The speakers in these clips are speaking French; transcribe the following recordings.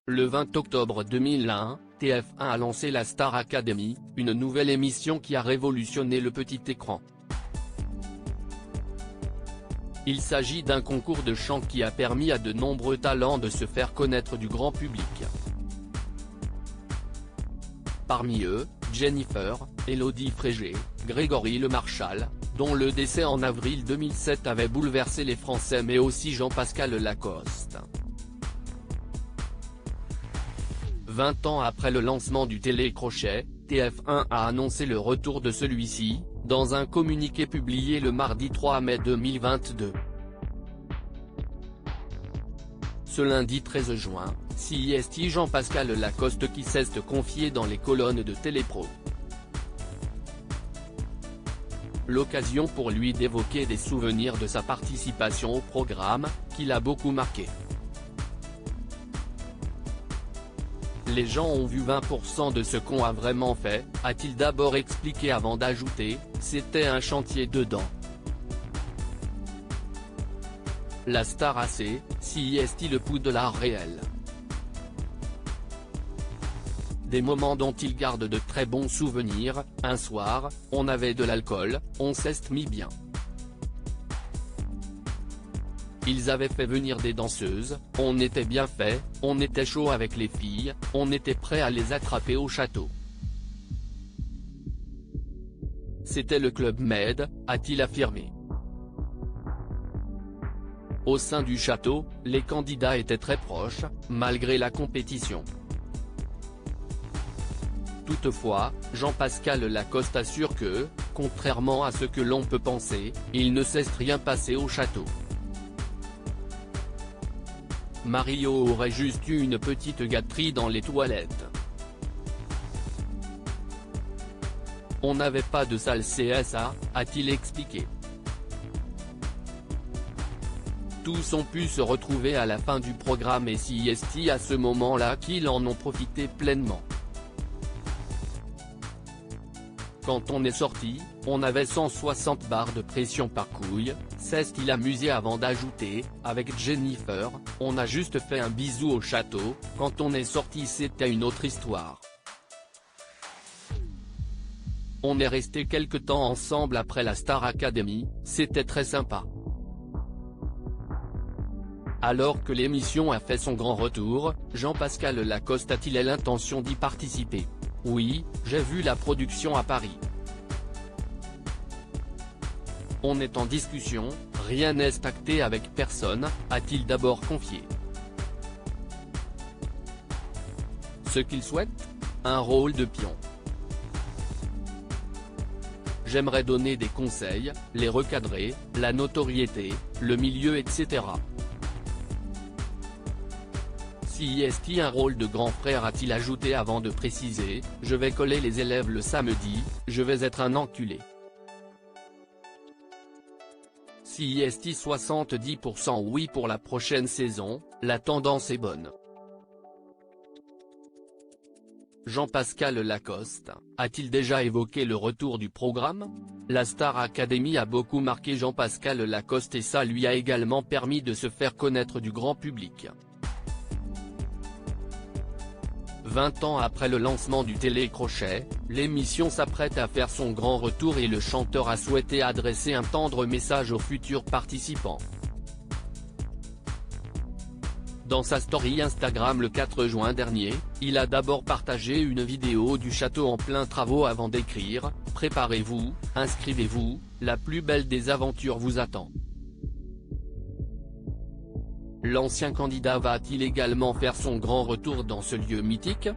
Le 20 octobre 2001, TF1 a lancé la Star Academy, une nouvelle émission qui a révolutionné le petit écran. Il s'agit d'un concours de chant qui a permis à de nombreux talents de se faire connaître du grand public. Parmi eux, Jennifer, Élodie Frégé, Grégory Le Marchal, dont le décès en avril 2007 avait bouleversé les Français, mais aussi Jean-Pascal Lacoste. 20 ans après le lancement du télécrochet, TF1 a annoncé le retour de celui-ci, dans un communiqué publié le mardi 3 mai 2022. Ce lundi 13 juin, CIST Jean-Pascal Lacoste qui s'est confié dans les colonnes de Télépro. L'occasion pour lui d'évoquer des souvenirs de sa participation au programme, qui l'a beaucoup marqué. Les gens ont vu 20% de ce qu'on a vraiment fait, a-t-il d'abord expliqué avant d'ajouter, c'était un chantier dedans. La star AC, CIST le pouls de l'art réel. Des moments dont il garde de très bons souvenirs. Un soir, on avait de l'alcool, on s'est mis bien. Ils avaient fait venir des danseuses, on était bien fait, on était chaud avec les filles, on était prêt à les attraper au château. C'était le Club Med, a-t-il affirmé. Au sein du château, les candidats étaient très proches, malgré la compétition. Toutefois, Jean-Pascal Lacoste assure que, contrairement à ce que l'on peut penser, il ne s'est rien passé au château. Mario aurait juste eu une petite gâterie dans les toilettes. On n'avait pas de salle CSA, a-t-il expliqué. Tous ont pu se retrouver à la fin du programme et CIST à ce moment-là qu'ils en ont profité pleinement. Quand on est sorti, on avait 160 barres de pression par couille, s'est-il amusé avant d'ajouter, avec Jennifer, on a juste fait un bisou au château, quand on est sorti c'était une autre histoire. On est resté quelque temps ensemble après la Star Academy, c'était très sympa. Alors que l'émission a fait son grand retour, Jean-Pascal Lacoste a-t-il l'intention d'y participer? Oui, j'ai vu la production à Paris. On est en discussion, rien n'est acté avec personne, a-t-il d'abord confié. Ce qu'il souhaite? Un rôle de pion. J'aimerais donner des conseils, les recadrer, la notoriété, le milieu etc. CIST un rôle de grand frère a-t-il ajouté avant de préciser, je vais coller les élèves le samedi, je vais être un enculé. CIST 70% oui pour la prochaine saison, la tendance est bonne. Jean-Pascal Lacoste, a-t-il déjà évoqué le retour du programme? La Star Academy a beaucoup marqué Jean-Pascal Lacoste et ça lui a également permis de se faire connaître du grand public. 20 ans après le lancement du télécrochet, l'émission s'apprête à faire son grand retour et le chanteur a souhaité adresser un tendre message aux futurs participants. Dans sa story Instagram le 4 juin dernier, il a d'abord partagé une vidéo du château en plein travaux avant d'écrire « Préparez-vous, inscrivez-vous, la plus belle des aventures vous attend ». L'ancien candidat va-t-il également faire son grand retour dans ce lieu mythique?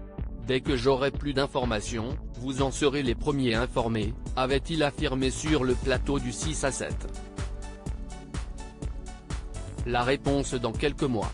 Dès que j'aurai plus d'informations, vous en serez les premiers informés, avait-il affirmé sur le plateau du 6 à 7. La réponse dans quelques mois.